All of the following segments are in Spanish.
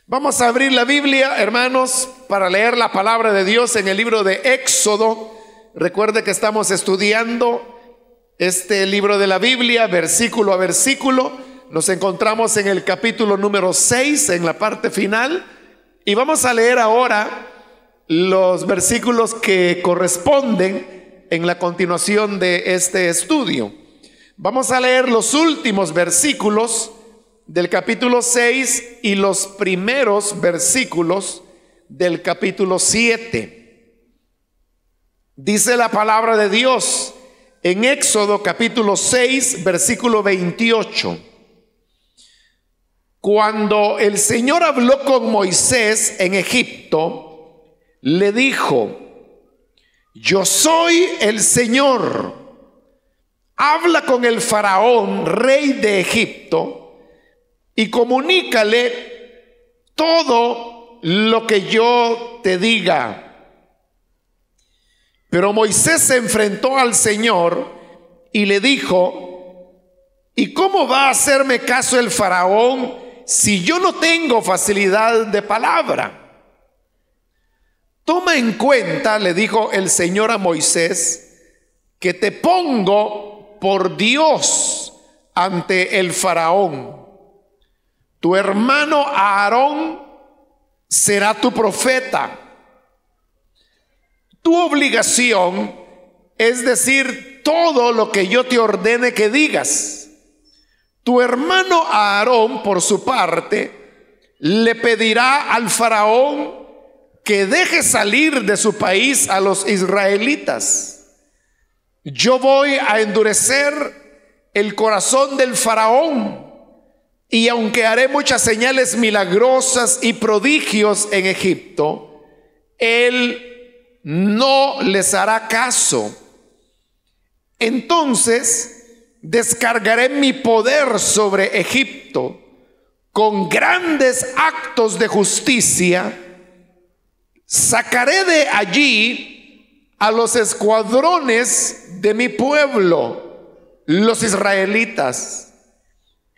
Vamos a abrir la Biblia, hermanos, para leer la palabra de Dios en el libro de Éxodo. Recuerde que estamos estudiando este libro de la Biblia, versículo a versículo. Nos encontramos en el capítulo número 6, en la parte final. Y vamos a leer ahora los versículos que corresponden en la continuación de este estudio. Vamos a leer los últimos versículos del capítulo 6 y los primeros versículos del capítulo 7. Dice la palabra de Dios en Éxodo capítulo 6, versículo 28. Cuando el Señor habló con Moisés en Egipto, le dijo: yo soy el Señor. Habla con el faraón, rey de Egipto, y comunícale todo lo que yo te diga. Pero Moisés se enfrentó al Señor y le dijo: ¿y cómo va a hacerme caso el faraón si yo no tengo facilidad de palabra? Toma en cuenta, le dijo el Señor a Moisés, que te pongo por Dios ante el faraón. Tu hermano Aarón será tu profeta. Tu obligación es decir todo lo que yo te ordene que digas. Tu hermano Aarón, por su parte, le pedirá al faraón que deje salir de su país a los israelitas. Yo voy a endurecer el corazón del faraón, y aunque haré muchas señales milagrosas y prodigios en Egipto, él no les hará caso. Entonces descargaré mi poder sobre Egipto con grandes actos de justicia. Sacaré de allí a los escuadrones de mi pueblo, los israelitas.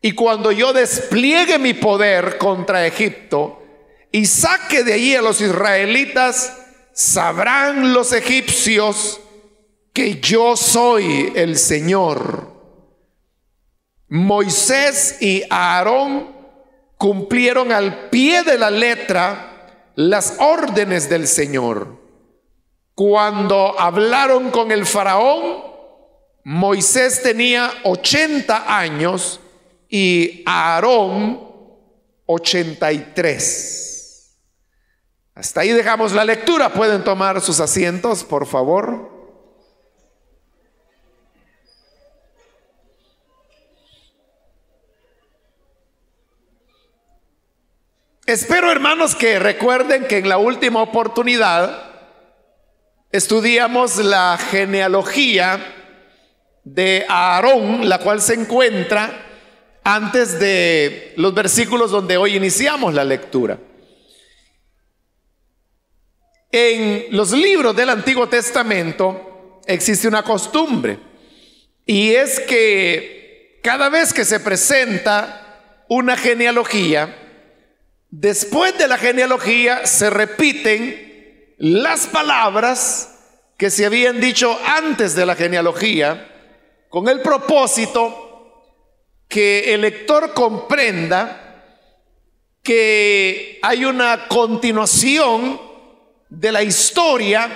Y cuando yo despliegue mi poder contra Egipto y saque de allí a los israelitas, sabrán los egipcios que yo soy el Señor. Moisés y Aarón cumplieron al pie de la letra las órdenes del Señor. Cuando hablaron con el faraón, Moisés tenía 80 años y Aarón 83. Hasta ahí dejamos la lectura. Pueden tomar sus asientos, por favor. Espero, hermanos, que recuerden que en la última oportunidad estudiamos la genealogía de Aarón, la cual se encuentra antes de los versículos donde hoy iniciamos la lectura. En los libros del Antiguo Testamento existe una costumbre, y es que cada vez que se presenta una genealogía, después de la genealogía se repiten las palabras que se habían dicho antes de la genealogía, con el propósito que el lector comprenda que hay una continuación de la historia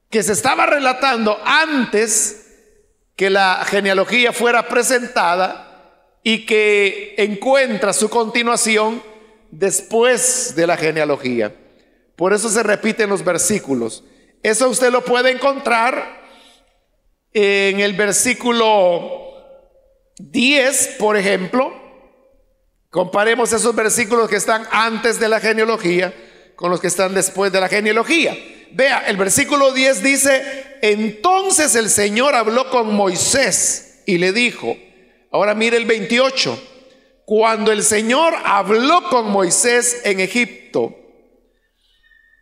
que se estaba relatando antes que la genealogía fuera presentada y que encuentra su continuación después de la genealogía. Por eso se repiten los versículos. Eso usted lo puede encontrar en el versículo 10, por ejemplo. Comparemos esos versículos que están antes de la genealogía con los que están después de la genealogía. Vea, el versículo 10 dice: entonces el Señor habló con Moisés y le dijo. Ahora mire el 28. Cuando el Señor habló con Moisés en Egipto.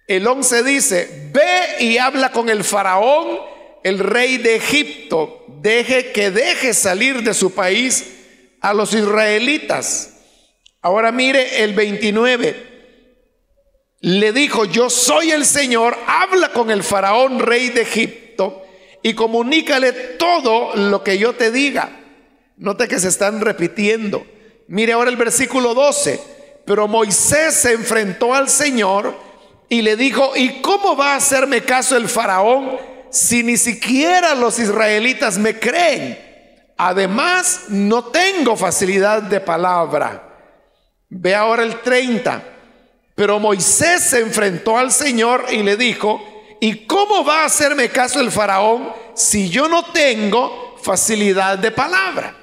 El 11 dice: ve y habla con el faraón, el rey de Egipto, deje salir de su país a los israelitas. Ahora mire el 29. Le dijo: yo soy el Señor, habla con el faraón rey de Egipto y comunícale todo lo que yo te diga. Note que se están repitiendo. Mire ahora el versículo 12. Pero Moisés se enfrentó al Señor y le dijo: ¿y cómo va a hacerme caso el faraón si ni siquiera los israelitas me creen? Además, no tengo facilidad de palabra. Ve ahora el 30. Pero Moisés se enfrentó al Señor y le dijo: ¿y cómo va a hacerme caso el faraón si yo no tengo facilidad de palabra?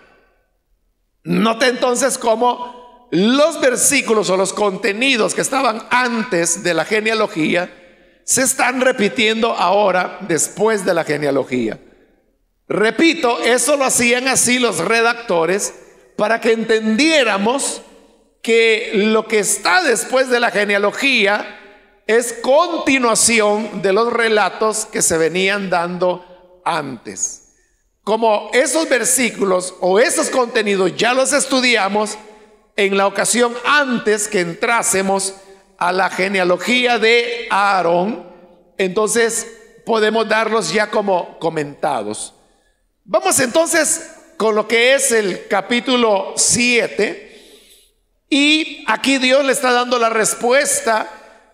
Note entonces cómo los versículos o los contenidos que estaban antes de la genealogía se están repitiendo ahora después de la genealogía. Repito, eso lo hacían así los redactores para que entendiéramos que lo que está después de la genealogía es continuación de los relatos que se venían dando antes. Como esos versículos o esos contenidos ya los estudiamos en la ocasión antes que entrásemos a la genealogía de Aarón, entonces podemos darlos ya como comentados. Vamos entonces con lo que es el capítulo 7. Y aquí Dios le está dando la respuesta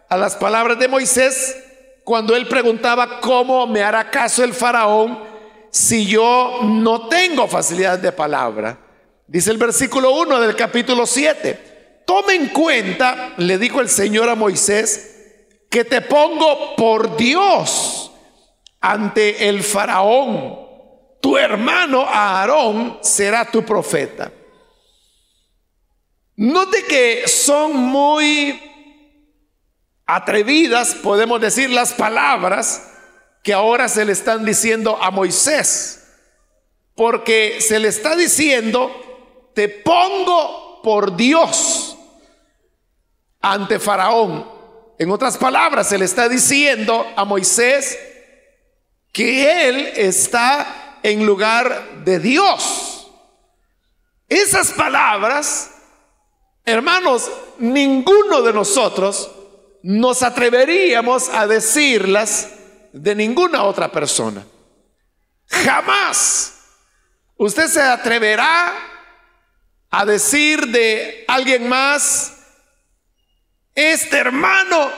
a las palabras de Moisés cuando él preguntaba: ¿cómo me hará caso el faraón si yo no tengo facilidad de palabra? Dice el versículo 1 del capítulo 7: toma en cuenta, le dijo el Señor a Moisés, que te pongo por Dios ante el faraón. Tu hermano Aarón será tu profeta. Note que son muy atrevidas, podemos decir, las palabras que ahora se le están diciendo a Moisés, porque se le está diciendo: te pongo por Dios ante faraón. En otras palabras, se le está diciendo a Moisés que él está en lugar de Dios. Esas palabras, hermanos, ninguno de nosotros nos atreveríamos a decirlas de ninguna otra persona. Jamás usted se atreverá a decir de alguien más: este hermano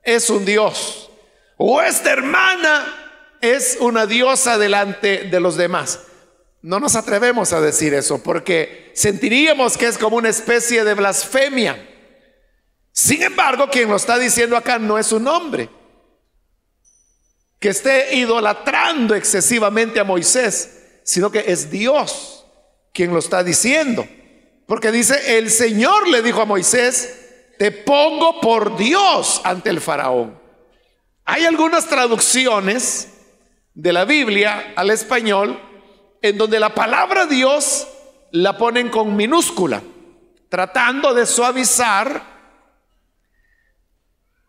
es un dios, o esta hermana es una diosa delante de los demás. No nos atrevemos a decir eso porque sentiríamos que es como una especie de blasfemia. Sin embargo, quien lo está diciendo acá no es un hombre que esté idolatrando excesivamente a Moisés, sino que es Dios quien lo está diciendo, porque dice: el Señor le dijo a Moisés: te pongo por Dios ante el faraón. Hay algunas traducciones de la Biblia al español en donde la palabra Dios la ponen con minúscula, tratando de suavizar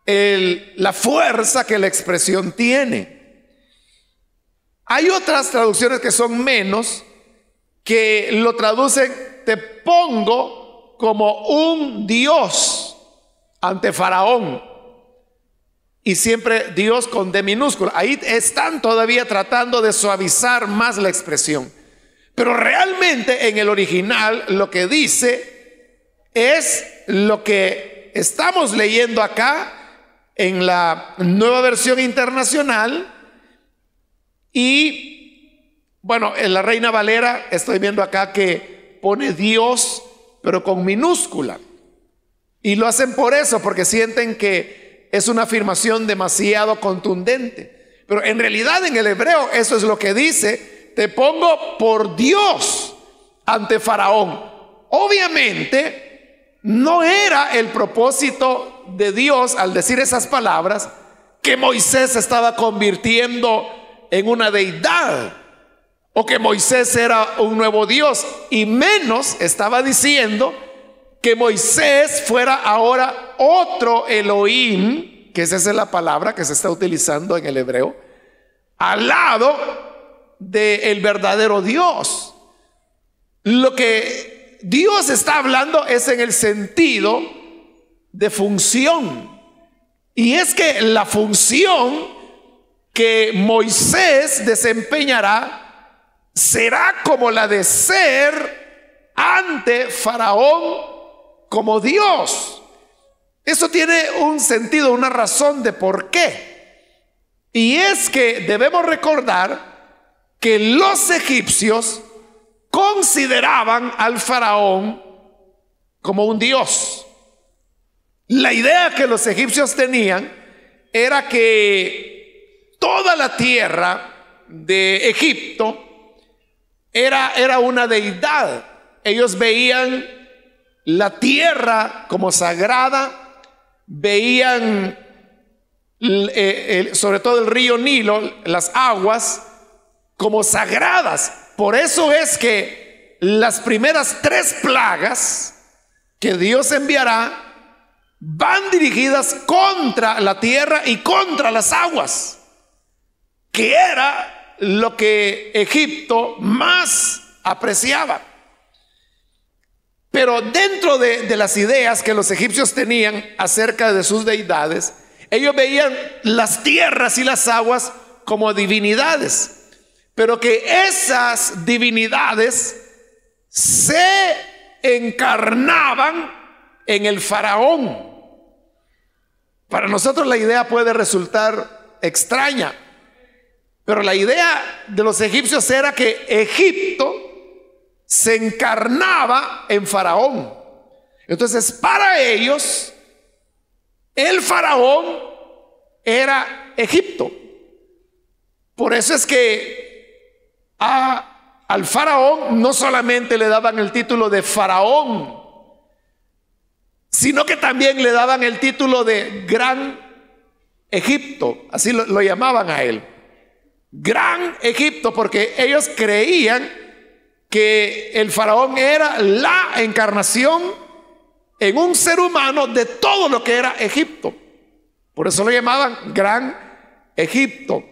la fuerza que la expresión tiene. Hay otras traducciones que son menos, que lo traducen: te pongo como un Dios ante faraón, y siempre Dios con D minúscula. Ahí están todavía tratando de suavizar más la expresión, pero realmente en el original lo que dice es lo que estamos leyendo acá en la Nueva Versión Internacional. Y bueno, en la Reina Valera estoy viendo acá que pone Dios pero con minúscula, y lo hacen por eso, porque sienten que es una afirmación demasiado contundente. Pero en realidad en el hebreo eso es lo que dice: te pongo por Dios ante faraón. Obviamente no era el propósito de Dios al decir esas palabras que Moisés se estaba convirtiendo en una deidad, o que Moisés era un nuevo Dios, y menos estaba diciendo que Moisés fuera ahora otro Elohim, que esa es la palabra que se está utilizando en el hebreo, al lado del verdadero Dios. Lo que Dios está hablando es en el sentido de función. Y es que la función que Moisés desempeñará será como la de ser ante Faraón como Dios. Eso tiene un sentido, una razón de por qué. Y es que debemos recordar que los egipcios consideraban al faraón como un dios. La idea que los egipcios tenían era que toda la tierra de Egipto era una deidad. Ellos veían la tierra como sagrada, veían sobre todo el río Nilo, las aguas, como sagradas. Por eso es que las primeras 3 plagas que Dios enviará van dirigidas contra la tierra y contra las aguas, que era lo que Egipto más apreciaba. Pero dentro de las ideas que los egipcios tenían acerca de sus deidades, ellos veían las tierras y las aguas como divinidades, pero que esas divinidades se encarnaban en el faraón. Para nosotros la idea puede resultar extraña, pero la idea de los egipcios era que Egipto se encarnaba en faraón. Entonces, para ellos, el faraón era Egipto. Por eso es que al faraón no solamente le daban el título de faraón, sino que también le daban el título de Gran Egipto. Así lo llamaban a él, Gran Egipto, porque ellos creían que el faraón era la encarnación en un ser humano de todo lo que era Egipto. Por eso lo llamaban Gran Egipto.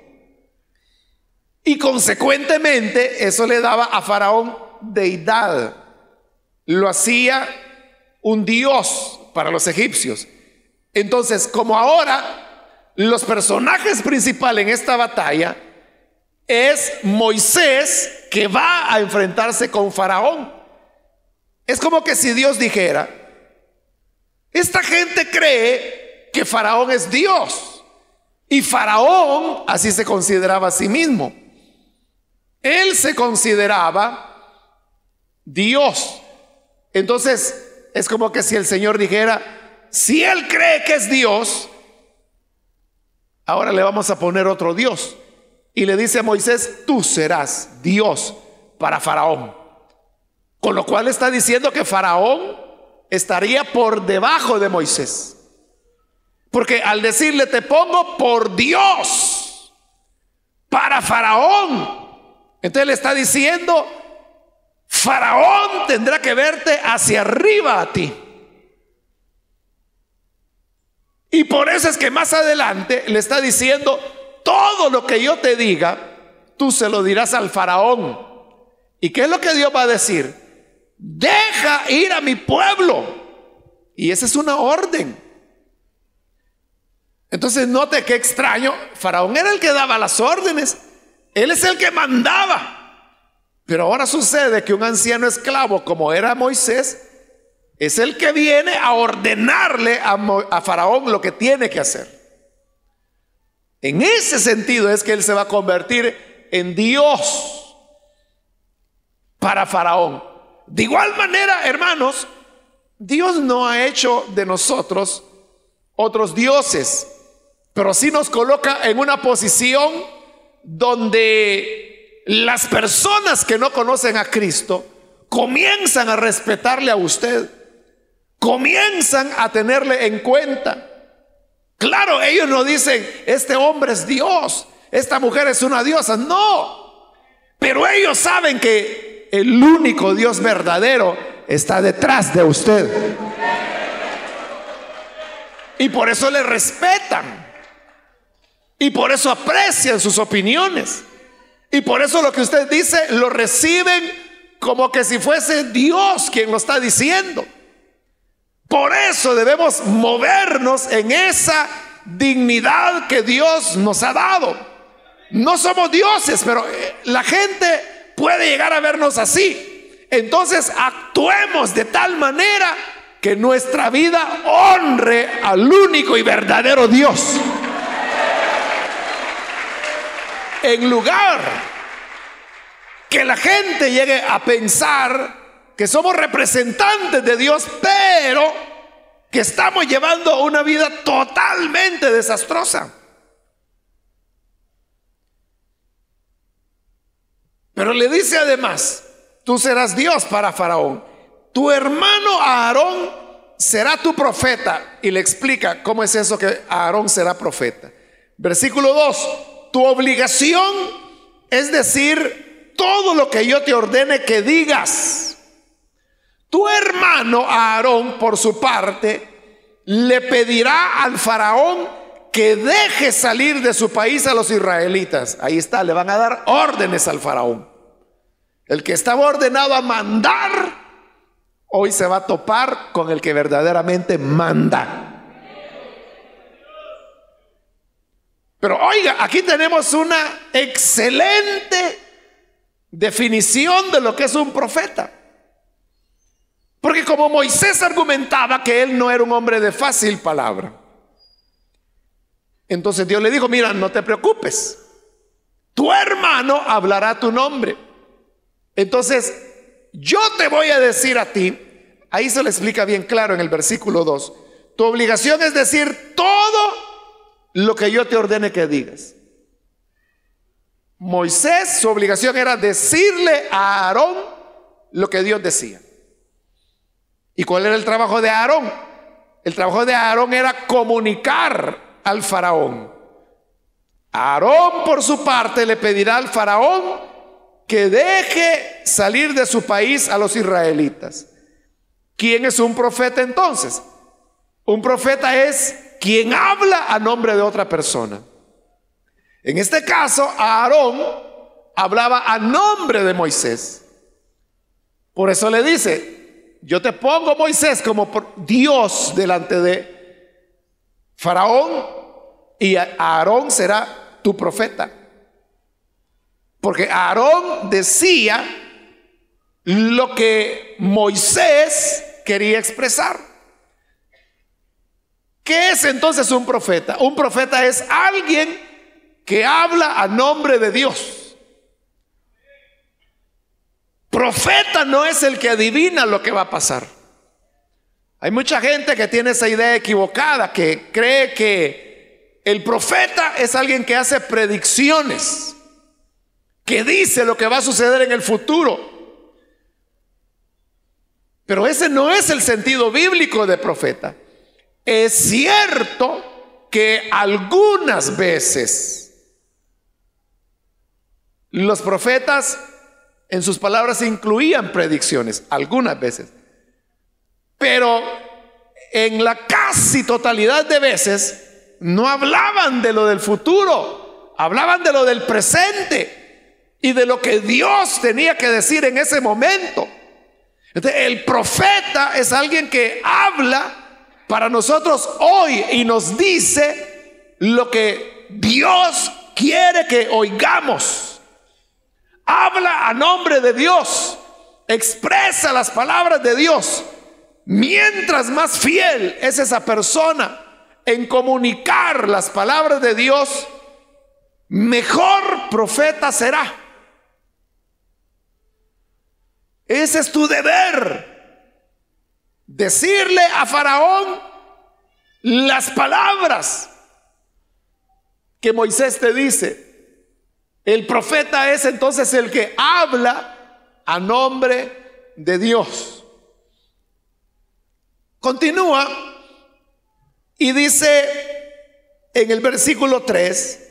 Y consecuentemente eso le daba a faraón deidad. Lo hacía un dios para los egipcios. Entonces, como ahora los personajes principales en esta batalla es Moisés, que va a enfrentarse con faraón. Es como que si Dios dijera: esta gente cree que faraón es Dios, y faraón así se consideraba a sí mismo. Él se consideraba Dios. Entonces es como que si el Señor dijera: si él cree que es Dios, ahora le vamos a poner otro Dios. Y le dice a Moisés: tú serás Dios para faraón. Con lo cual está diciendo que faraón estaría por debajo de Moisés, porque al decirle: te pongo por Dios para faraón, entonces le está diciendo: faraón tendrá que verte hacia arriba a ti. Y por eso es que más adelante le está diciendo: todo lo que yo te diga, tú se lo dirás al faraón. ¿Y qué es lo que Dios va a decir? Deja ir a mi pueblo. Y esa es una orden. Entonces note qué extraño. Faraón era el que daba las órdenes, él es el que mandaba. Pero ahora sucede que un anciano esclavo, como era Moisés, es el que viene a ordenarle a faraón lo que tiene que hacer. En ese sentido es que él se va a convertir en Dios para faraón. De igual manera, hermanos, Dios no ha hecho de nosotros otros dioses, pero sí nos coloca en una posición donde las personas que no conocen a Cristo comienzan a respetarle a usted, comienzan a tenerle en cuenta. Claro, ellos no dicen: este hombre es Dios, esta mujer es una diosa. No, pero ellos saben que el único Dios verdadero está detrás de usted, y por eso le respetan, y por eso aprecian sus opiniones, y por eso lo que usted dice lo reciben como que si fuese Dios quien lo está diciendo. Por eso debemos movernos en esa dignidad que Dios nos ha dado. No somos dioses, pero la gente puede llegar a vernos así. Entonces actuemos de tal manera que nuestra vida honre al único y verdadero Dios, en lugar que la gente llegue a pensar que somos representantes de Dios, pero que estamos llevando una vida totalmente desastrosa. Pero le dice además: tú serás Dios para Faraón, tu hermano Aarón será tu profeta. Y le explica cómo es eso que Aarón será profeta. Versículo 2: tu obligación es decir todo lo que yo te ordene que digas. Tu hermano Aarón, por su parte, le pedirá al faraón que deje salir de su país a los israelitas. Ahí está, le van a dar órdenes al faraón. El que estaba ordenado a mandar, hoy se va a topar con el que verdaderamente manda. Pero oiga, aquí tenemos una excelente definición de lo que es un profeta. Porque como Moisés argumentaba que él no era un hombre de fácil palabra, entonces Dios le dijo: mira, no te preocupes, tu hermano hablará tu nombre. Entonces yo te voy a decir a ti, ahí se le explica bien claro en el versículo 2, tu obligación es decir todo lo que yo te ordene que digas. Moisés, su obligación era decirle a Aarón lo que Dios decía. ¿Y cuál era el trabajo de Aarón? El trabajo de Aarón era comunicar al faraón. Aarón, por su parte, le pedirá al faraón que deje salir de su país a los israelitas. ¿Quién es un profeta entonces? Un profeta es quien habla a nombre de otra persona. En este caso, Aarón hablaba a nombre de Moisés. Por eso le dice: yo te pongo, Moisés, como Dios delante de Faraón, y Aarón será tu profeta. Porque Aarón decía lo que Moisés quería expresar. ¿Qué es entonces un profeta? Un profeta es alguien que habla a nombre de Dios. Profeta no es el que adivina lo que va a pasar. Hay mucha gente que tiene esa idea equivocada, que cree que el profeta es alguien que hace predicciones, que dice lo que va a suceder en el futuro. Pero ese no es el sentido bíblico de profeta. Es cierto que algunas veces los profetas en sus palabras incluían predicciones, algunas veces. Pero en la casi totalidad de veces no hablaban de lo del futuro, hablaban de lo del presente y de lo que Dios tenía que decir en ese momento. Entonces, el profeta es alguien que habla para nosotros hoy y nos dice lo que Dios quiere que oigamos. Habla a nombre de Dios, expresa las palabras de Dios. Mientras más fiel es esa persona en comunicar las palabras de Dios, mejor profeta será. Ese es tu deber, decirle a Faraón las palabras que Moisés te dice. El profeta es entonces el que habla a nombre de Dios. Continúa y dice en el versículo 3: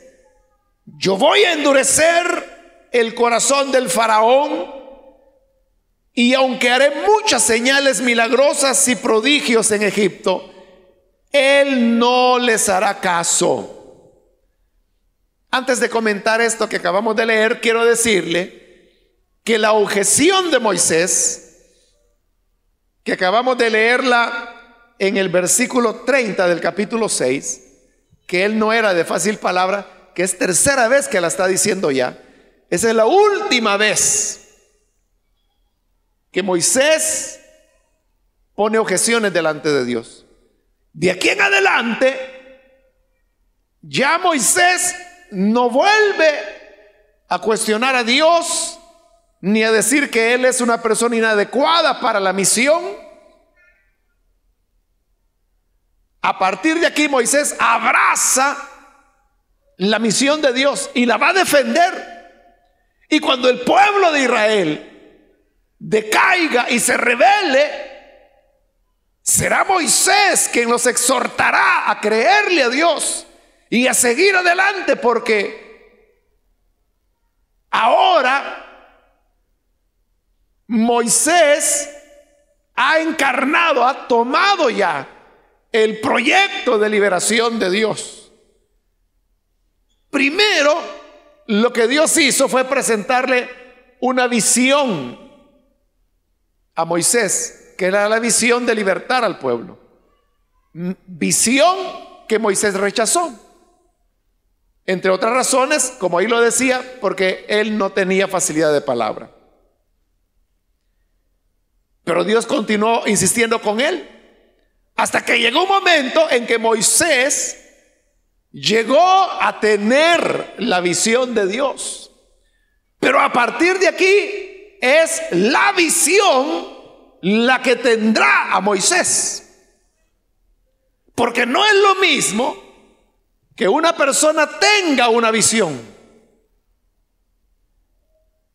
yo voy a endurecer el corazón del faraón, y aunque haré muchas señales milagrosas y prodigios en Egipto, él no les hará caso. Antes de comentar esto que acabamos de leer, quiero decirle que la objeción de Moisés, que acabamos de leerla en el versículo 30 del capítulo 6, que él no era de fácil palabra, que es tercera vez que la está diciendo ya. Esa es la última vez que Moisés pone objeciones delante de Dios. De aquí en adelante, ya Moisés no vuelve a cuestionar a Dios, ni a decir que él es una persona inadecuada para la misión. A partir de aquí, Moisés abraza la misión de Dios y la va a defender. Y cuando el pueblo de Israel decaiga y se rebele, será Moisés quien los exhortará a creerle a Dios y a seguir adelante, porque ahora Moisés ha encarnado, ha tomado ya el proyecto de liberación de Dios. Primero, lo que Dios hizo fue presentarle una visión a Moisés, que era la visión de libertar al pueblo. Visión que Moisés rechazó. Entre otras razones, como ahí lo decía, porque él no tenía facilidad de palabra. Pero Dios continuó insistiendo con él, hasta que llegó un momento en que Moisés llegó a tener la visión de Dios. Pero a partir de aquí es la visión la que tendrá a Moisés. Porque no es lo mismo que una persona tenga una visión.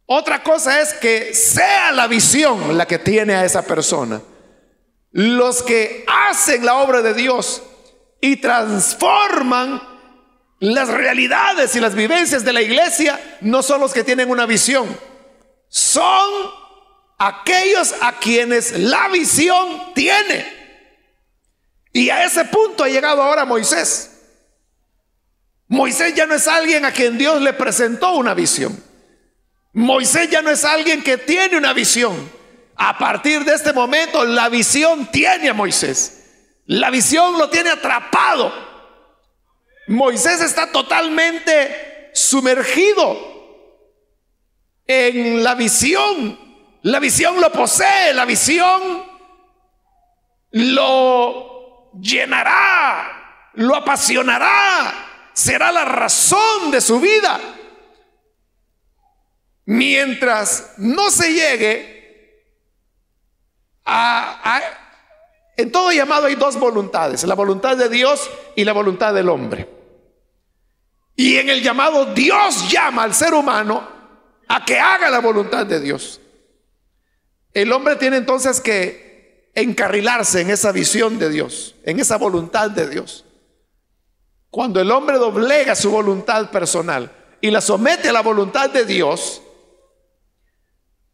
Otra cosa es que sea la visión la que tiene a esa persona. Los que hacen la obra de Dios y transforman las realidades y las vivencias de la iglesia no son los que tienen una visión, son aquellos a quienes la visión tiene. Y a ese punto ha llegado ahora Moisés. Moisés ya no es alguien a quien Dios le presentó una visión. Moisés ya no es alguien que tiene una visión. A partir de este momento, la visión tiene a Moisés. La visión lo tiene atrapado. Moisés está totalmente sumergido en la visión. La visión lo posee, la visión lo llenará, lo apasionará. Será la razón de su vida. Mientras no se llegue en todo llamado hay dos voluntades: la voluntad de Dios y la voluntad del hombre. Y en el llamado, Dios llama al ser humano a que haga la voluntad de Dios. El hombre tiene entonces que encarrilarse en esa visión de Dios, en esa voluntad de Dios. Cuando el hombre doblega su voluntad personal y la somete a la voluntad de Dios,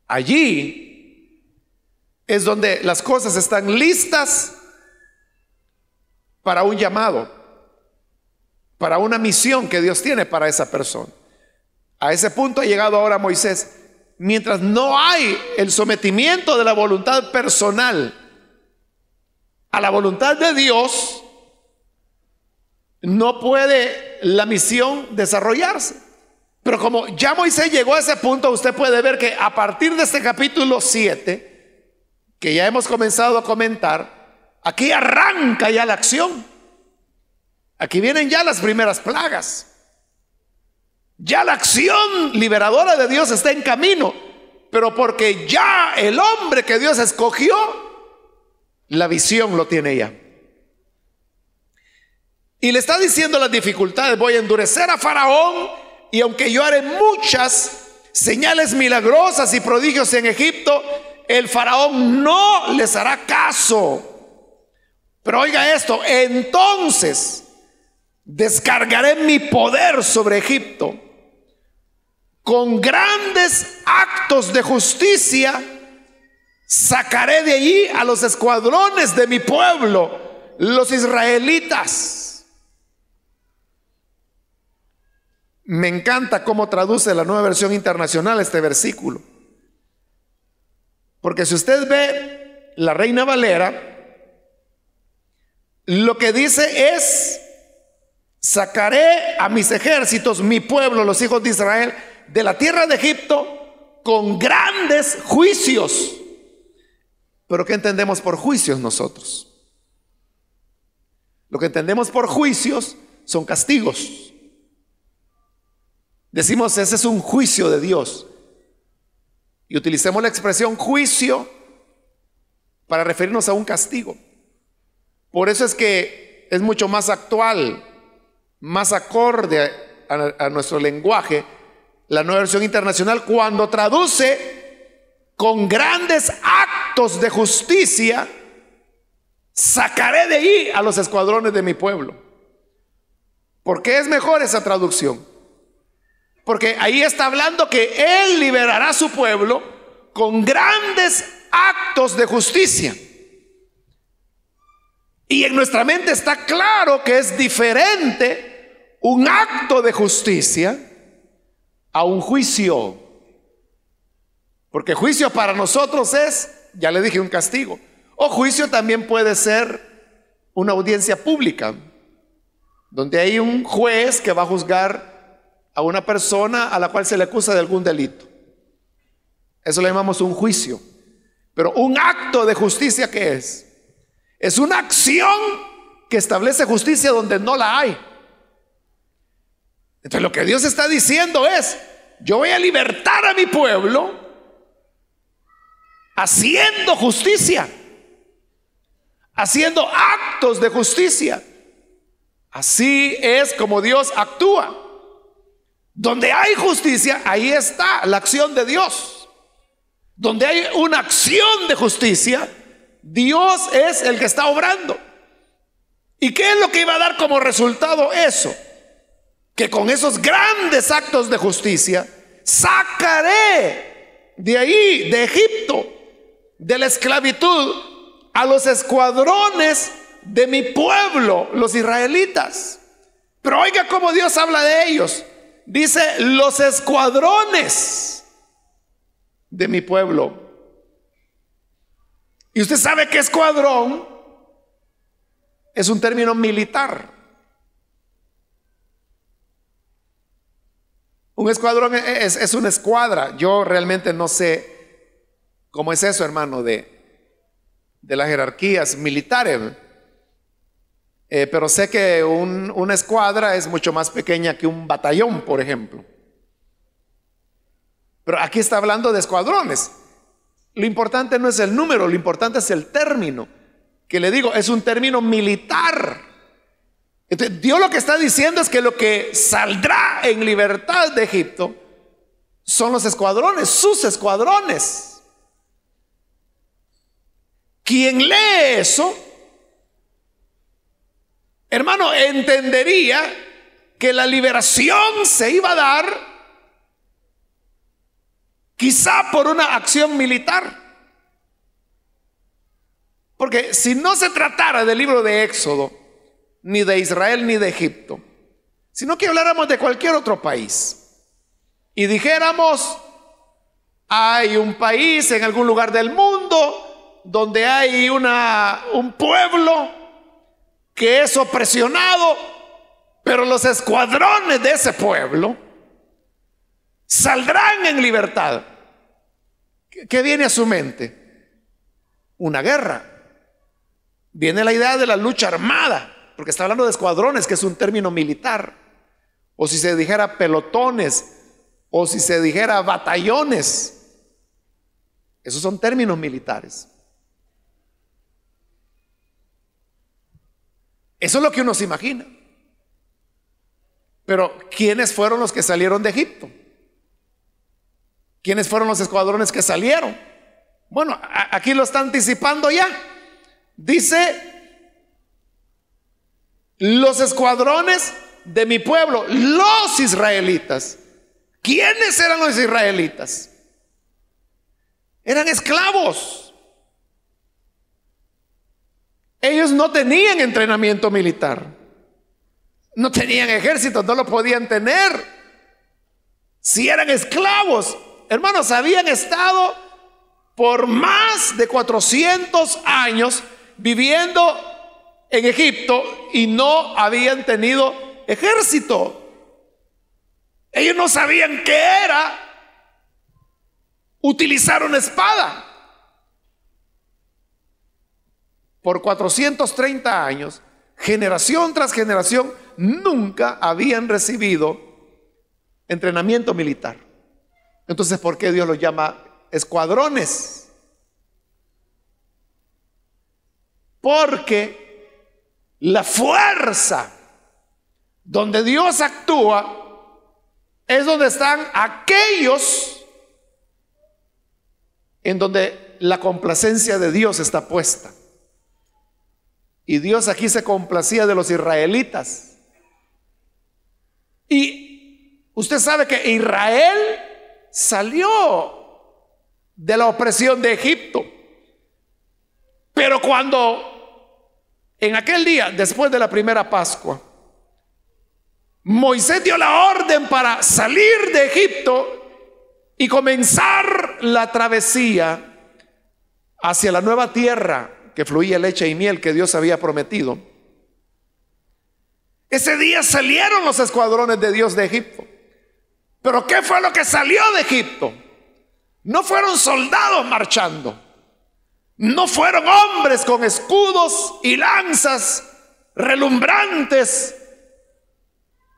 allí es donde las cosas están listas para un llamado, para una misión que Dios tiene para esa persona. A ese punto ha llegado ahora Moisés. Mientras no hay el sometimiento de la voluntad personal a la voluntad de Dios, no puede la misión desarrollarse. Pero como ya Moisés llegó a ese punto, usted puede ver que a partir de este capítulo 7, que ya hemos comenzado a comentar, aquí arranca ya la acción. Aquí vienen ya las primeras plagas. Ya la acción liberadora de Dios está en camino, pero porque ya el hombre que Dios escogió, la visión lo tiene ya. Y le está diciendo las dificultades: voy a endurecer a Faraón, y aunque yo haré muchas señales milagrosas y prodigios en Egipto, el Faraón no les hará caso. Pero oiga esto: entonces descargaré mi poder sobre Egipto. Con grandes actos de justicia sacaré de allí a los escuadrones de mi pueblo, los israelitas. Me encanta cómo traduce la Nueva Versión Internacional este versículo. Porque si usted ve la Reina Valera, lo que dice es: sacaré a mis ejércitos, mi pueblo, los hijos de Israel, de la tierra de Egipto con grandes juicios. Pero ¿qué entendemos por juicios nosotros? Lo que entendemos por juicios son castigos. Decimos: ese es un juicio de Dios. Y utilicemos la expresión juicio para referirnos a un castigo. Por eso es que es mucho más actual, más acorde a nuestro lenguaje, la Nueva Versión Internacional, cuando traduce: con grandes actos de justicia sacaré de ahí a los escuadrones de mi pueblo. ¿Por qué es mejor esa traducción? Porque ahí está hablando que Él liberará a su pueblo con grandes actos de justicia. Y en nuestra mente está claro que es diferente un acto de justicia a un juicio. Porque juicio para nosotros es, ya le dije, un castigo. O juicio también puede ser una audiencia pública, donde hay un juez que va a juzgar a una persona a la cual se le acusa de algún delito. Eso le llamamos un juicio. Pero un acto de justicia, ¿qué es? Es una acción que establece justicia donde no la hay. Entonces lo que Dios está diciendo es: yo voy a libertar a mi pueblo haciendo justicia, haciendo actos de justicia. Así es como Dios actúa. Donde hay justicia, ahí está la acción de Dios. Donde hay una acción de justicia, Dios es el que está obrando. ¿Y qué es lo que iba a dar como resultado eso? Que con esos grandes actos de justicia sacaré de ahí, de Egipto, de la esclavitud, a los escuadrones de mi pueblo, los israelitas. Pero oiga cómo Dios habla de ellos. Dice: los escuadrones de mi pueblo. Y usted sabe que escuadrón es un término militar. Un escuadrón es una escuadra. Yo realmente no sé cómo es eso, hermano, de las jerarquías militares. Pero sé que una escuadra es mucho más pequeña que un batallón, por ejemplo. Pero aquí está hablando de escuadrones. Lo importante no es el número, lo importante es el término. Que le digo, es un término militar. Entonces, Dios lo que está diciendo es que lo que saldrá en libertad de Egipto son los escuadrones, sus escuadrones. Quien lee eso, hermano, entendería que la liberación se iba a dar quizá por una acción militar. Porque si no se tratara del libro de Éxodo, ni de Israel ni de Egipto, sino que habláramos de cualquier otro país y dijéramos: hay un país en algún lugar del mundo donde hay un pueblo que es opresionado, pero los escuadrones de ese pueblo saldrán en libertad. ¿Qué viene a su mente? Una guerra. Viene la idea de la lucha armada, porque está hablando de escuadrones, que es un término militar. O si se dijera pelotones, o si se dijera batallones, esos son términos militares. Eso es lo que uno se imagina. Pero ¿quiénes fueron los que salieron de Egipto? ¿Quiénes fueron los escuadrones que salieron? Bueno, aquí lo está anticipando ya. Dice: los escuadrones de mi pueblo, los israelitas. ¿Quiénes eran los israelitas? Eran esclavos. Ellos no tenían entrenamiento militar, no tenían ejército, no lo podían tener. Si eran esclavos, hermanos, habían estado por más de 400 años viviendo en Egipto y no habían tenido ejército. Ellos no sabían qué era utilizar una espada. Por 430 años, generación tras generación, nunca habían recibido entrenamiento militar. Entonces, ¿por qué Dios los llama escuadrones? Porque la fuerza donde Dios actúa es donde están aquellos en donde la complacencia de Dios está puesta. Y Dios aquí se complacía de los israelitas. Y usted sabe que Israel salió de la opresión de Egipto. Pero cuando en aquel día, después de la primera Pascua, Moisés dio la orden para salir de Egipto y comenzar la travesía hacia la nueva tierra que fluía leche y miel que Dios había prometido. Ese día salieron los escuadrones de Dios de Egipto. Pero ¿qué fue lo que salió de Egipto? No fueron soldados marchando, no fueron hombres con escudos y lanzas relumbrantes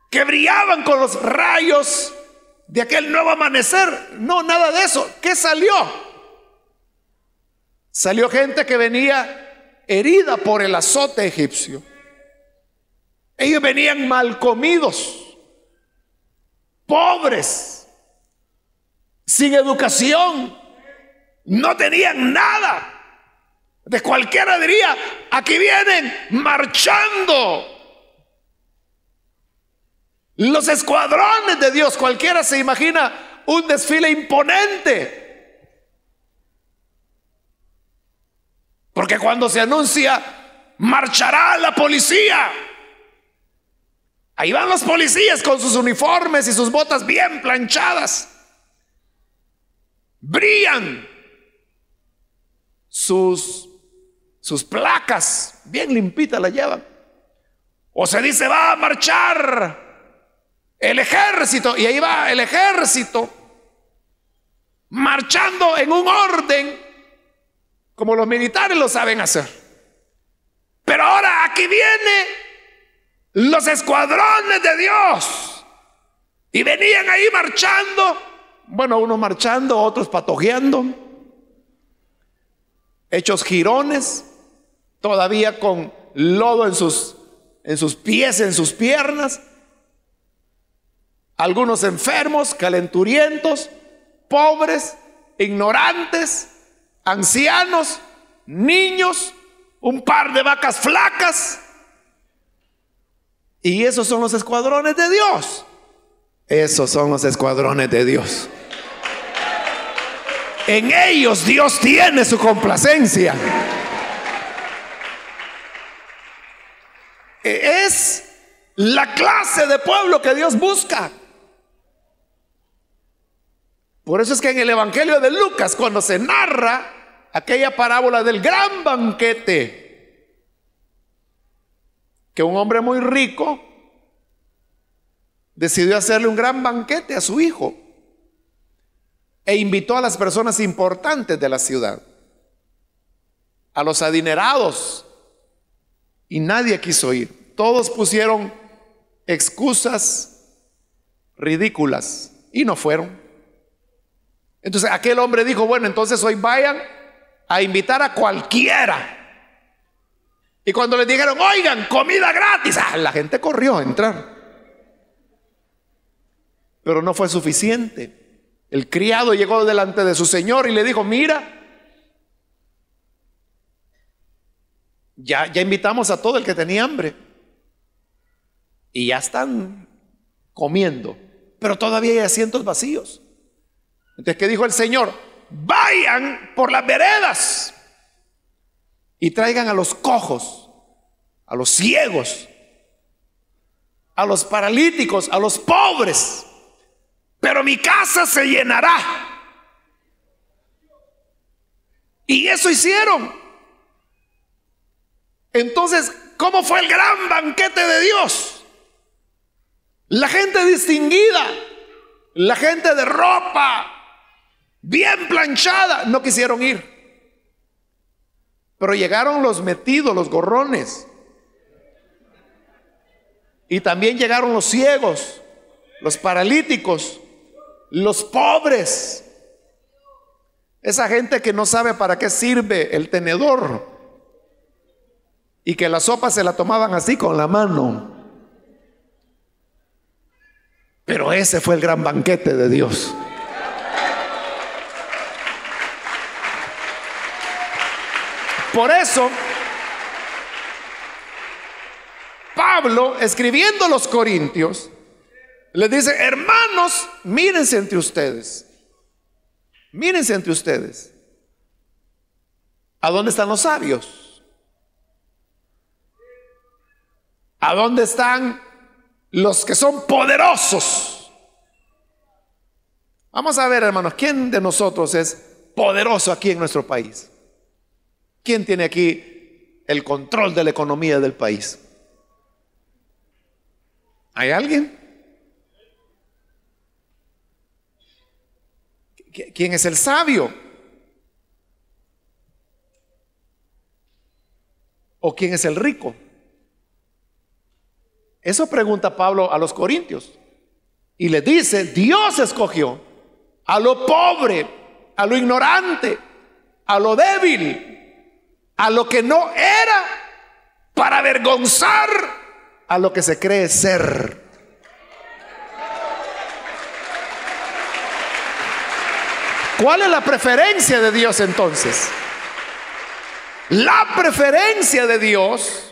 que brillaban con los rayos de aquel nuevo amanecer. No, nada de eso. ¿Qué salió? Salió gente que venía herida por el azote egipcio. Ellos venían mal comidos, pobres, sin educación, no tenían nada. De cualquiera diría, aquí vienen marchando los escuadrones de Dios. Cualquiera se imagina un desfile imponente. Porque cuando se anuncia, marchará la policía, ahí van los policías con sus uniformes y sus botas bien planchadas. Brillan sus placas, bien limpitas las llevan. O se dice, va a marchar el ejército, y ahí va el ejército marchando en un orden como los militares lo saben hacer. Pero ahora aquí vienen los escuadrones de Dios y venían ahí marchando. Bueno, unos marchando, otros patojeando, hechos jirones, todavía con lodo en sus pies, en sus piernas. Algunos enfermos, calenturientos, pobres, ignorantes, ancianos, niños, un par de vacas flacas. Y esos son los escuadrones de Dios. Esos son los escuadrones de Dios. En ellos Dios tiene su complacencia. Es la clase de pueblo que Dios busca. Por eso es que en el Evangelio de Lucas, cuando se narra aquella parábola del gran banquete, que un hombre muy rico decidió hacerle un gran banquete a su hijo e invitó a las personas importantes de la ciudad, a los adinerados, y nadie quiso ir. Todos pusieron excusas ridículas y no fueron. Entonces aquel hombre dijo, bueno, entonces hoy vayan a invitar a cualquiera. Y cuando les dijeron, oigan, comida gratis, la gente corrió a entrar. Pero no fue suficiente. El criado llegó delante de su señor y le dijo, mira, ya invitamos a todo el que tenía hambre y ya están comiendo, pero todavía hay asientos vacíos. Entonces, ¿qué dijo el Señor? Vayan por las veredas y traigan a los cojos, a los ciegos, a los paralíticos, a los pobres, pero mi casa se llenará. Y eso hicieron. Entonces, ¿cómo fue el gran banquete de Dios? La gente distinguida, la gente de ropa bien planchada, no quisieron ir. Pero llegaron los metidos, los gorrones. Y también llegaron los ciegos, los paralíticos, los pobres. Esa gente que no sabe para qué sirve el tenedor y que la sopa se la tomaban así con la mano. Pero ese fue el gran banquete de Dios. Por eso, Pablo, escribiendo a los Corintios, les dice: hermanos, mírense entre ustedes. Mírense entre ustedes. ¿A dónde están los sabios? ¿A dónde están los que son poderosos? Vamos a ver, hermanos, ¿quién de nosotros es poderoso aquí en nuestro país? ¿Quién tiene aquí el control de la economía del país? ¿Hay alguien? ¿Quién es el sabio? ¿O quién es el rico? Eso pregunta Pablo a los corintios. Y le dice: Dios escogió a lo pobre, a lo ignorante, a lo débil, a lo que no era, para avergonzar a lo que se cree ser. ¿Cuál es la preferencia de Dios entonces? La preferencia de Dios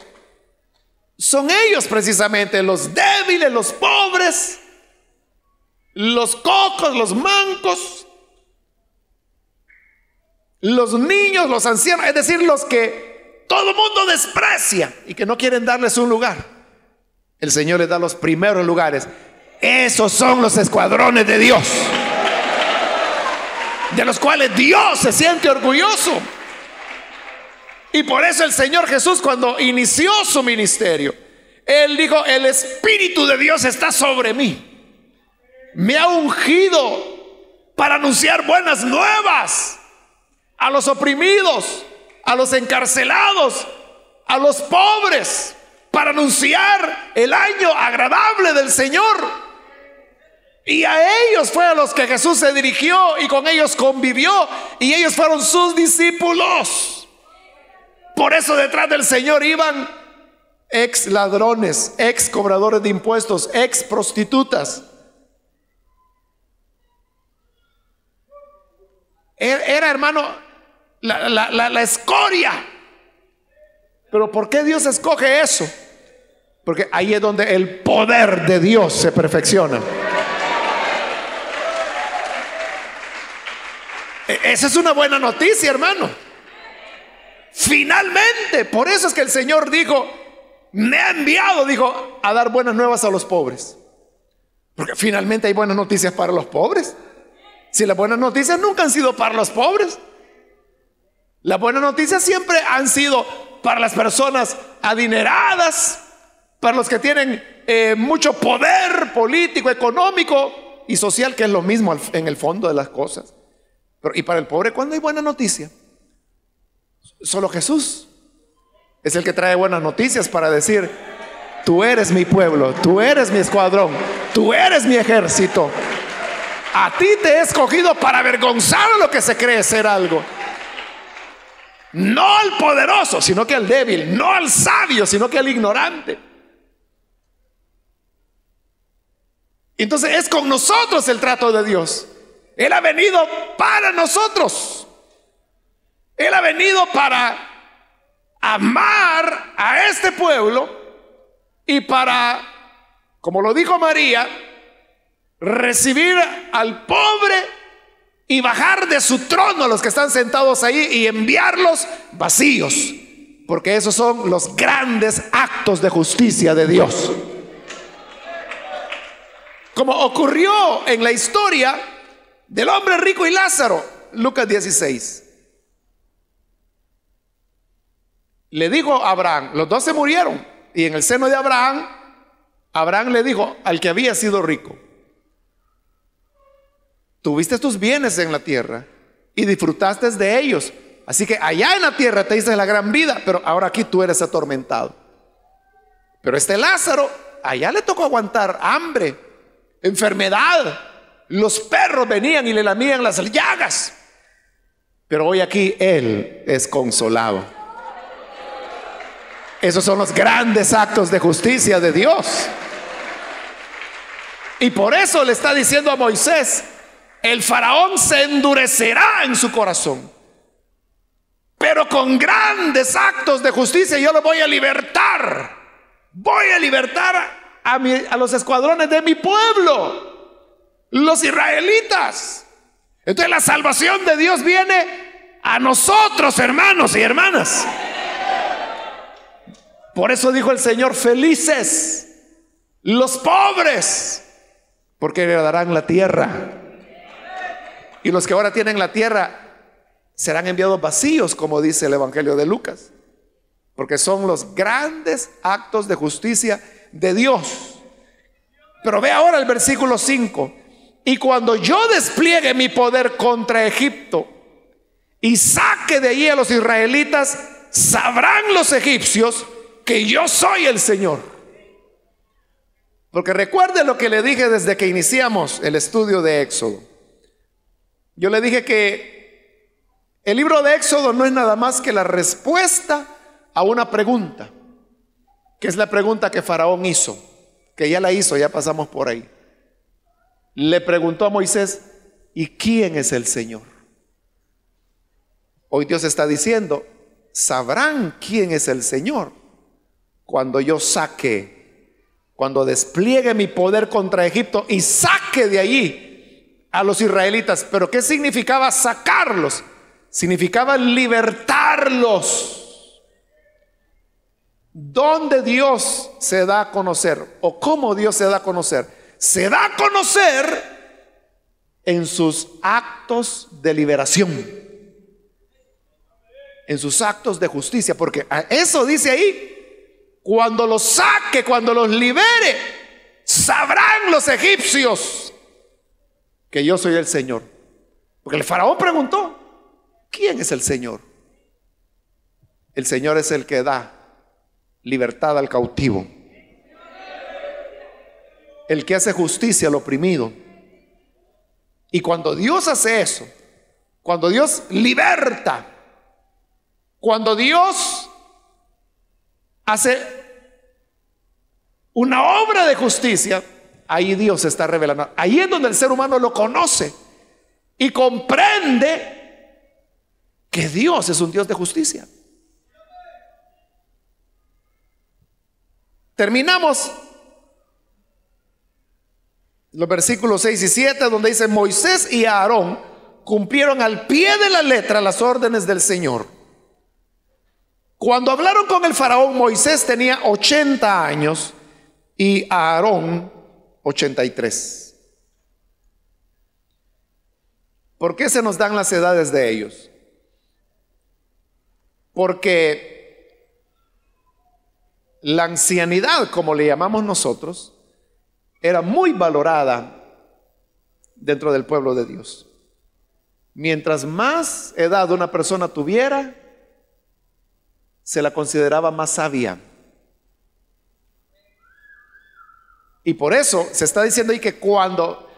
son ellos precisamente, los débiles, los pobres, los cocos, los mancos, los niños, los ancianos, es decir, los que todo el mundo desprecia y que no quieren darles un lugar. El Señor les da los primeros lugares. Esos son los escuadrones de Dios, de los cuales Dios se siente orgulloso. Y por eso el Señor Jesús, cuando inició su ministerio, Él dijo: el Espíritu de Dios está sobre mí. Me ha ungido para anunciar buenas nuevas a los oprimidos, a los encarcelados, a los pobres, para anunciar el año agradable del Señor. Y a ellos fue a los que Jesús se dirigió y con ellos convivió, y ellos fueron sus discípulos. Por eso detrás del Señor iban ex ladrones, ex cobradores de impuestos, ex prostitutas. Era, hermano, la escoria. Pero ¿por qué Dios escoge eso? Porque ahí es donde el poder de Dios se perfecciona. Esa es una buena noticia, hermano. Finalmente, por eso es que el Señor dijo: me ha enviado, dijo, a dar buenas nuevas a los pobres. Porque finalmente hay buenas noticias para los pobres. Si las buenas noticias nunca han sido para los pobres, las buenas noticias siempre han sido para las personas adineradas, para los que tienen mucho poder político, económico y social, que es lo mismo en el fondo de las cosas. Pero, ¿y para el pobre cuándo hay buena noticia? Solo Jesús es el que trae buenas noticias para decir: tú eres mi pueblo, tú eres mi escuadrón, tú eres mi ejército. A ti te he escogido para avergonzar a lo que se cree ser algo. No al poderoso, sino que al débil. No al sabio, sino que al ignorante. Entonces es con nosotros el trato de Dios. Él ha venido para nosotros. Él ha venido para amar a este pueblo y para, como lo dijo María, recibir al pobre y bajar de su trono a los que están sentados ahí y enviarlos vacíos, porque esos son los grandes actos de justicia de Dios. Como ocurrió en la historia del hombre rico y Lázaro, Lucas 16. le dijo a Abraham, los dos se murieron, y en el seno de Abraham, Abraham le dijo al que había sido rico: tuviste tus bienes en la tierra y disfrutaste de ellos, así que allá en la tierra te diste la gran vida, pero ahora aquí tú eres atormentado. Pero este Lázaro, allá le tocó aguantar hambre, enfermedad, los perros venían y le lamían las llagas, pero hoy aquí él es consolado. Esos son los grandes actos de justicia de Dios. Y por eso le está diciendo a Moisés: el faraón se endurecerá en su corazón, pero con grandes actos de justicia yo lo voy a libertar. Voy a libertar a los escuadrones de mi pueblo, los israelitas. Entonces la salvación de Dios viene a nosotros, hermanos y hermanas. Por eso dijo el Señor: felices los pobres, porque heredarán la tierra. Y los que ahora tienen la tierra serán enviados vacíos, como dice el Evangelio de Lucas, porque son los grandes actos de justicia de Dios. Pero ve ahora el versículo 5: y cuando yo despliegue mi poder contra Egipto y saque de allí a los israelitas, sabrán los egipcios que yo soy el Señor. Porque recuerde lo que le dije desde que iniciamos el estudio de Éxodo. Yo le dije que el libro de Éxodo no es nada más que la respuesta a una pregunta, que es la pregunta que Faraón hizo, que ya la hizo, ya pasamos por ahí. Le preguntó a Moisés: ¿y quién es el Señor? Hoy Dios está diciendo: sabrán quién es el Señor cuando yo saque, cuando despliegue mi poder contra Egipto y saque de allí a los israelitas. Pero ¿qué significaba sacarlos? Significaba libertarlos. ¿Dónde Dios se da a conocer? ¿O cómo Dios se da a conocer? Se da a conocer en sus actos de liberación, en sus actos de justicia, porque eso dice ahí: cuando los saque, cuando los libere, sabrán los egipcios que yo soy el Señor. Porque el faraón preguntó: ¿quién es el Señor? El Señor es el que da libertad al cautivo, el que hace justicia al oprimido. Y cuando Dios hace eso, cuando Dios liberta, cuando Dios hace una obra de justicia, ahí Dios se está revelando. Ahí es donde el ser humano lo conoce y comprende que Dios es un Dios de justicia. Terminamos los versículos 6 y 7, donde dice: Moisés y Aarón cumplieron al pie de la letra las órdenes del Señor. Cuando hablaron con el faraón, Moisés tenía 80 años y Aarón 83. ¿Por qué se nos dan las edades de ellos? Porque la ancianidad, como le llamamos nosotros, era muy valorada dentro del pueblo de Dios. Mientras más edad una persona tuviera, se la consideraba más sabia. Y por eso se está diciendo ahí que cuando,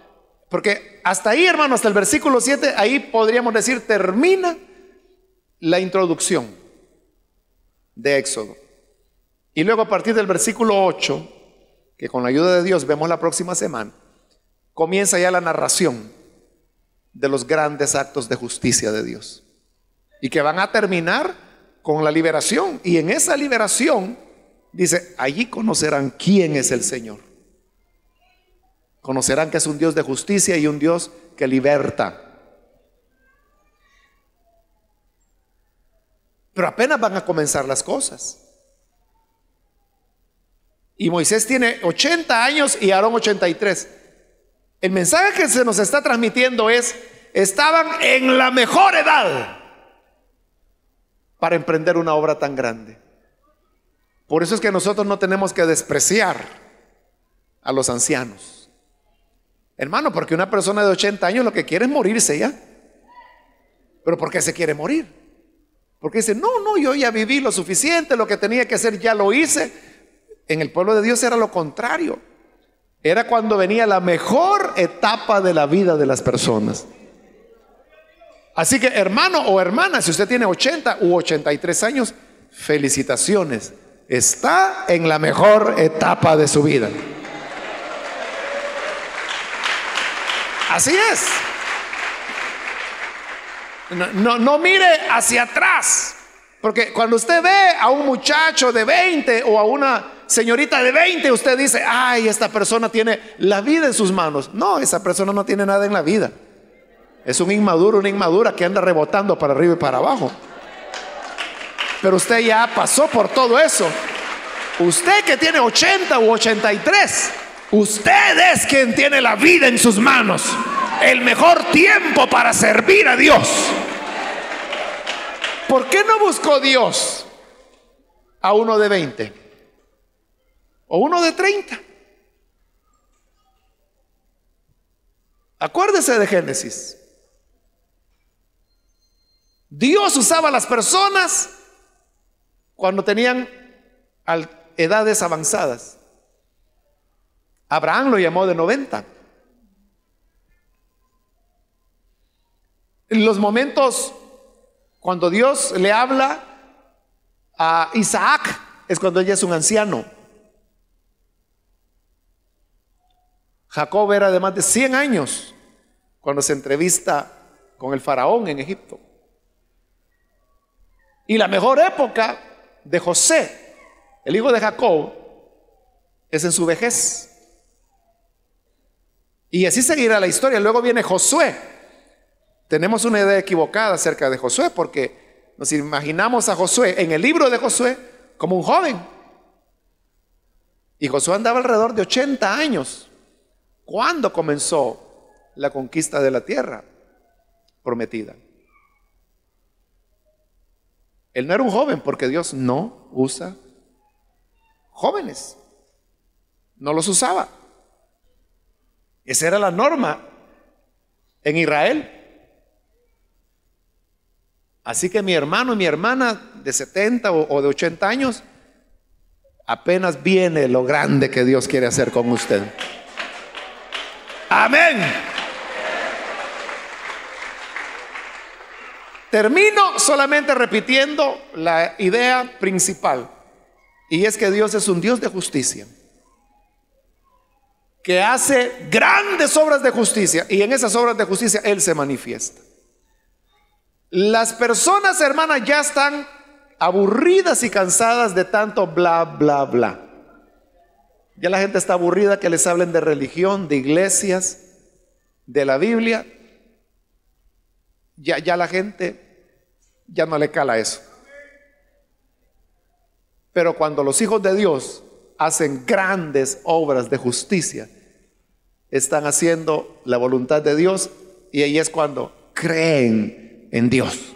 porque hasta ahí, hermano, hasta el versículo 7, ahí podríamos decir termina la introducción de Éxodo. Y luego a partir del versículo 8, que con la ayuda de Dios vemos la próxima semana, comienza ya la narración de los grandes actos de justicia de Dios, y que van a terminar con la liberación. Y en esa liberación dice: allí conocerán quién es el Señor. Conocerán que es un Dios de justicia y un Dios que liberta. Pero apenas van a comenzar las cosas. Y Moisés tiene 80 años y Aarón 83. El mensaje que se nos está transmitiendo es: estaban en la mejor edad para emprender una obra tan grande. Por eso es que nosotros no tenemos que despreciar a los ancianos. Hermano, porque una persona de 80 años lo que quiere es morirse ya. ¿Pero por qué se quiere morir? Porque dice, no, yo ya viví lo suficiente, lo que tenía que hacer ya lo hice. En el pueblo de Dios era lo contrario. Era cuando venía la mejor etapa de la vida de las personas. Así que hermano o hermana, si usted tiene 80 u 83 años, felicitaciones. Está en la mejor etapa de su vida. Así es. No mire hacia atrás. Porque cuando usted ve a un muchacho de 20 o a una señorita de 20, usted dice, ay, esta persona tiene la vida en sus manos. No, esa persona no tiene nada en la vida. Es un inmaduro, una inmadura que anda rebotando para arriba y para abajo. Pero usted ya pasó por todo eso. Usted que tiene 80 u 83, usted es quien tiene la vida en sus manos. El mejor tiempo para servir a Dios. ¿Por qué no buscó Dios a uno de 20 o uno de 30? Acuérdese de Génesis. Dios usaba a las personas cuando tenían edades avanzadas. Abraham lo llamó de 90. En los momentos cuando Dios le habla a Isaac, es cuando ella es un anciano. Jacob era de más de 100 años cuando se entrevista con el faraón en Egipto. Y la mejor época de José, el hijo de Jacob, es en su vejez. Y así seguirá la historia. Luego viene Josué. Tenemos una idea equivocada acerca de Josué porque nos imaginamos a Josué en el libro de Josué como un joven. Y Josué andaba alrededor de 80 años cuando comenzó la conquista de la tierra prometida. Él no era un joven porque Dios no usa jóvenes. No los usaba. Esa era la norma en Israel. Así que mi hermano y mi hermana de 70 o de 80 años, apenas viene lo grande que Dios quiere hacer con usted. Amén. Termino solamente repitiendo la idea principal, y es que Dios es un Dios de justicia, que hace grandes obras de justicia, y en esas obras de justicia Él se manifiesta. Las personas, hermanas, ya están aburridas y cansadas de tanto bla, bla, bla. Ya la gente está aburrida que les hablen de religión, de iglesias, de la Biblia. Ya la gente ya no le cala eso. Pero cuando los hijos de Dios hacen grandes obras de justicia, están haciendo la voluntad de Dios, y ahí es cuando creen en Dios.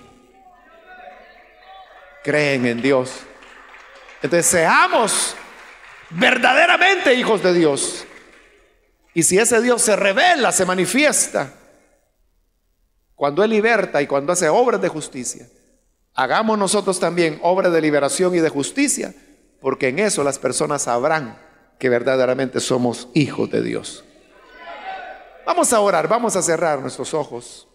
Creen en Dios. Entonces seamos verdaderamente hijos de Dios. Y si ese Dios se revela, se manifiesta, cuando Él liberta y cuando hace obras de justicia, hagamos nosotros también obras de liberación y de justicia, porque en eso las personas sabrán que verdaderamente somos hijos de Dios. Vamos a orar, vamos a cerrar nuestros ojos.